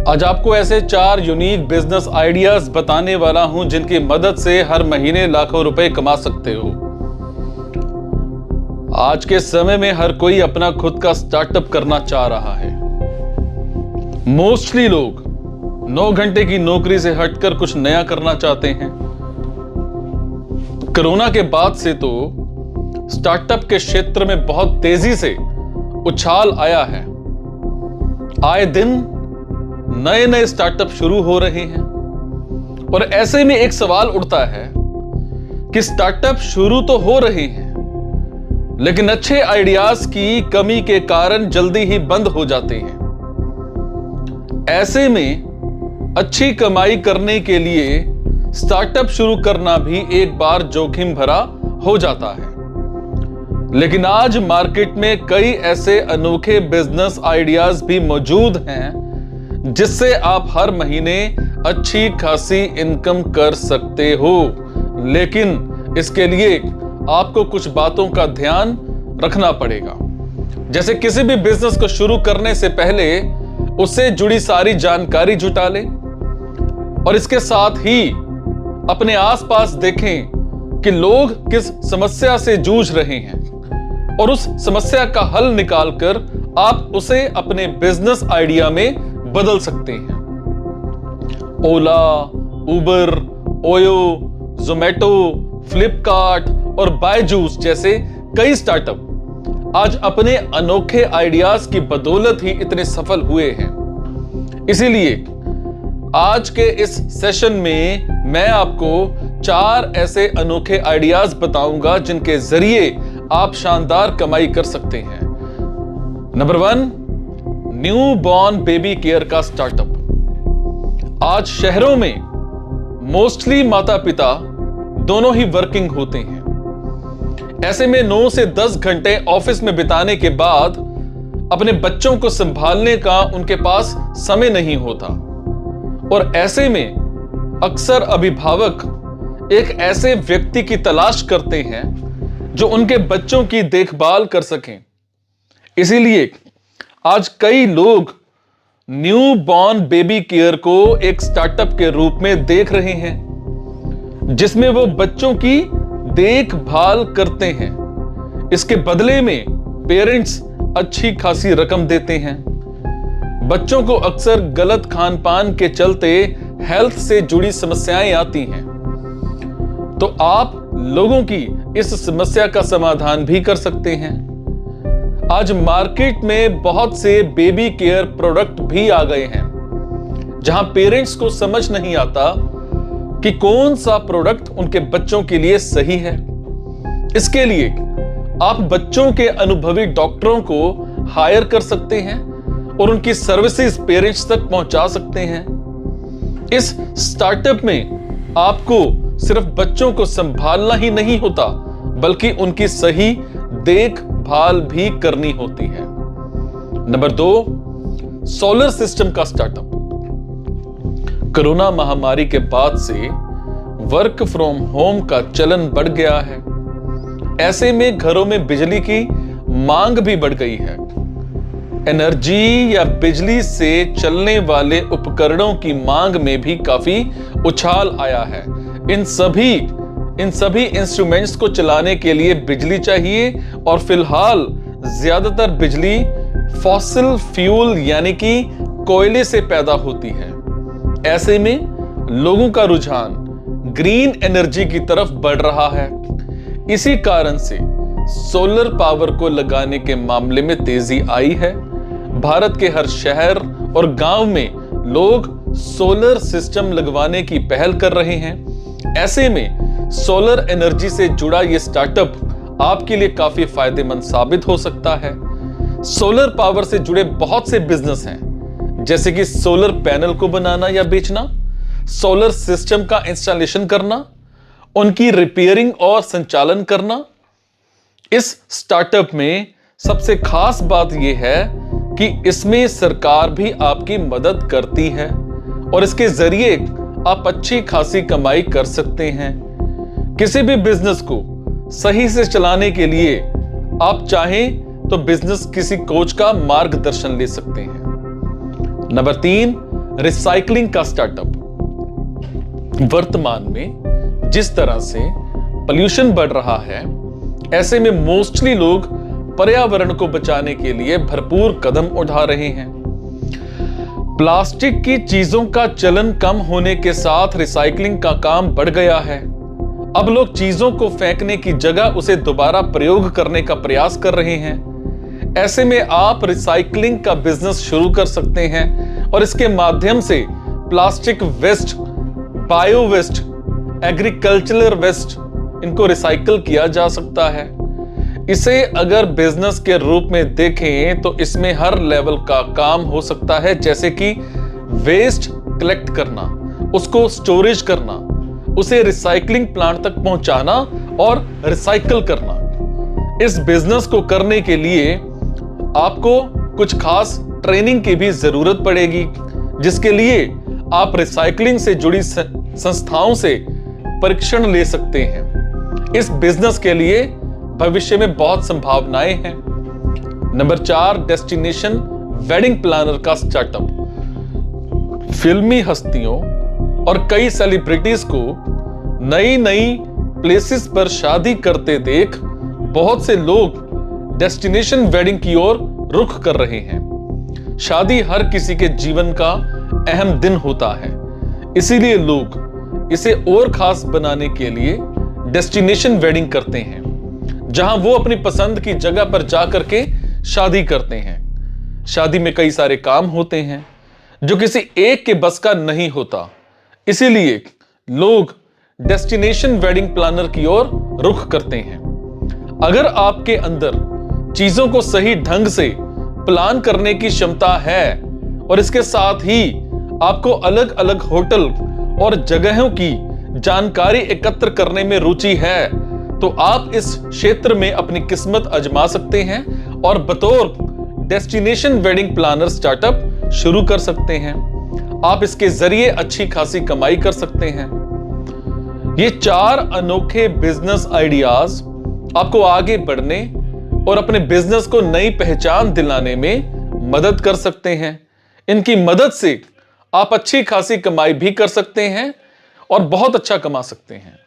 आज आपको ऐसे 4 यूनिक बिजनेस आइडियाज बताने वाला हूं जिनकी मदद से हर महीने लाखों रुपए कमा सकते हो। आज के समय में हर कोई अपना खुद का स्टार्टअप करना चाह रहा है। मोस्टली लोग 9 घंटे की नौकरी से हटकर कुछ नया करना चाहते हैं। कोरोना के बाद से तो स्टार्टअप के क्षेत्र में बहुत तेजी से उछाल आया है। आए दिन नए नए स्टार्टअप शुरू हो रहे हैं और ऐसे में एक सवाल उठता है कि स्टार्टअप शुरू तो हो रहे हैं लेकिन अच्छे आइडियाज की कमी के कारण जल्दी ही बंद हो जाते हैं। ऐसे में अच्छी कमाई करने के लिए स्टार्टअप शुरू करना भी एक बार जोखिम भरा हो जाता है। लेकिन आज मार्केट में कई ऐसे अनोखे बिजनेस आइडियाज भी मौजूद हैं जिससे आप हर महीने अच्छी खासी इनकम कर सकते हो। लेकिन इसके लिए आपको कुछ बातों का ध्यान रखना पड़ेगा। जैसे किसी भी बिजनेस को शुरू करने से पहले उससे जुड़ी सारी जानकारी जुटा लें और इसके साथ ही अपने आसपास देखें कि लोग किस समस्या से जूझ रहे हैं और उस समस्या का हल निकालकर आप उसे अपने बिजनेस आइडिया में बदल सकते हैं। ओला, उबर, ओयो, जोमेटो, फ्लिपकार्ट और बायजूस जैसे कई स्टार्टअप आज अपने अनोखे आइडियाज की बदौलत ही इतने सफल हुए हैं। इसीलिए आज के इस सेशन में मैं आपको 4 ऐसे अनोखे आइडियाज बताऊंगा जिनके जरिए आप शानदार कमाई कर सकते हैं। Number 1, new born baby care का स्टार्टअप। आज शहरों में मोस्टली माता पिता दोनों ही वर्किंग होते हैं। ऐसे में 9 से 10 घंटे ऑफिस में बिताने के बाद अपने बच्चों को संभालने का उनके पास समय नहीं होता और ऐसे में अक्सर अभिभावक एक ऐसे व्यक्ति की तलाश करते हैं जो उनके बच्चों की देखभाल कर सकें। इसीलिए आज कई लोग न्यू बॉर्न बेबी केयर को एक स्टार्टअप के रूप में देख रहे हैं जिसमें वो बच्चों की देखभाल करते हैं। इसके बदले में पेरेंट्स अच्छी खासी रकम देते हैं। बच्चों को अक्सर गलत खान पान के चलते हेल्थ से जुड़ी समस्याएं आती हैं, तो आप लोगों की इस समस्या का समाधान भी कर सकते हैं। आज मार्केट में बहुत से बेबी केयर प्रोडक्ट भी आ गए हैं जहां पेरेंट्स को समझ नहीं आता कि कौन सा प्रोडक्ट उनके बच्चों के लिए सही है। इसके लिए आप बच्चों के अनुभवी डॉक्टरों को हायर कर सकते हैं और उनकी सर्विसेज पेरेंट्स तक पहुंचा सकते हैं। इस स्टार्टअप में आपको सिर्फ बच्चों को संभालना ही नहीं होता बल्कि उनकी सही देखभाल भी करनी होती है। नंबर 2, सोलर सिस्टम का स्टार्टअप। कोरोना महामारी के बाद से वर्क फ्रॉम होम का चलन बढ़ गया है। ऐसे में घरों में बिजली की मांग भी बढ़ गई है। एनर्जी या बिजली से चलने वाले उपकरणों की मांग में भी काफी उछाल आया है। इन सभी इंस्ट्रूमेंट्स को चलाने के लिए बिजली चाहिए और फिलहाल ज्यादातर बिजली फॉसिल फ्यूल यानी कि कोयले से पैदा होती है। ऐसे में लोगों का रुझान ग्रीन एनर्जी की तरफ बढ़ रहा है। इसी कारण से सोलर पावर को लगाने के मामले में तेजी आई है। भारत के हर शहर और गांव में लोग सोलर सिस्टम लगवाने की पहल कर रहे हैं। ऐसे में सोलर एनर्जी से जुड़ा यह स्टार्टअप आपके लिए काफी फायदेमंद साबित हो सकता है। सोलर पावर से जुड़े बहुत से बिजनेस हैं जैसे कि सोलर पैनल को बनाना या बेचना, सोलर सिस्टम का इंस्टॉलेशन करना, उनकी रिपेयरिंग और संचालन करना। इस स्टार्टअप में सबसे खास बात यह है कि इसमें सरकार भी आपकी मदद करती है और इसके जरिए आप अच्छी खासी कमाई कर सकते हैं। किसी भी बिजनेस को सही से चलाने के लिए आप चाहें तो बिजनेस किसी कोच का मार्गदर्शन ले सकते हैं। नंबर 3, रिसाइकलिंग का स्टार्टअप। वर्तमान में जिस तरह से पोल्यूशन बढ़ रहा है, ऐसे में मोस्टली लोग पर्यावरण को बचाने के लिए भरपूर कदम उठा रहे हैं। प्लास्टिक की चीजों का चलन कम होने के साथ रिसाइकलिंग का काम बढ़ गया है। अब लोग चीजों को फेंकने की जगह उसे दोबारा प्रयोग करने का प्रयास कर रहे हैं। ऐसे में आप रिसाइकलिंग का बिजनेस शुरू कर सकते हैं और इसके माध्यम से plastic waste, bio waste, agricultural waste, इनको रिसाइकल किया जा सकता है। इसे अगर बिजनेस के रूप में देखें तो इसमें हर लेवल का काम हो सकता है, जैसे कि वेस्ट कलेक्ट करना, उसको स्टोरेज करना, उसे रिसाइकलिंग प्लांट तक पहुंचाना और रिसाइकल करना। इस बिजनेस को करने के लिए आपको कुछ खास ट्रेनिंग की भी जरूरत पड़ेगी, जिसके लिए आप रिसाइकलिंग से जुड़ी संस्थाओं से परीक्षण ले सकते हैं। इस बिजनेस के लिए भविष्य में बहुत संभावनाएं हैं। नंबर 4, डेस्टिनेशन वेडिंग प्लानर का स्टार्टअप। फिल्मी हस्तियों और कई सेलिब्रिटीज को नई नई प्लेसेस पर शादी करते देख बहुत से लोग डेस्टिनेशन वेडिंग की ओर रुख कर रहे हैं। शादी हर किसी के जीवन का अहम दिन होता है, इसीलिए लोग इसे और खास बनाने के लिए डेस्टिनेशन वेडिंग करते हैं, जहां वो अपनी पसंद की जगह पर जाकर के शादी करते हैं। शादी में कई सारे काम होते हैं जो किसी एक के बस का नहीं होता, इसीलिए लोग डेस्टिनेशन वेडिंग प्लानर की ओर रुख करते हैं। अगर आपके अंदर चीजों को सही ढंग से प्लान करने की क्षमता है और इसके साथ ही आपको अलग अलग होटल और जगहों की जानकारी एकत्र करने में रुचि है, तो आप इस क्षेत्र में अपनी किस्मत आजमा सकते हैं और बतौर डेस्टिनेशन वेडिंग प्लानर स्टार्टअप शुरू कर सकते हैं। आप इसके जरिए अच्छी खासी कमाई कर सकते हैं। ये 4 अनोखे बिजनेस आइडियाज आपको आगे बढ़ने और अपने बिजनेस को नई पहचान दिलाने में मदद कर सकते हैं। इनकी मदद से आप अच्छी खासी कमाई भी कर सकते हैं और बहुत अच्छा कमा सकते हैं।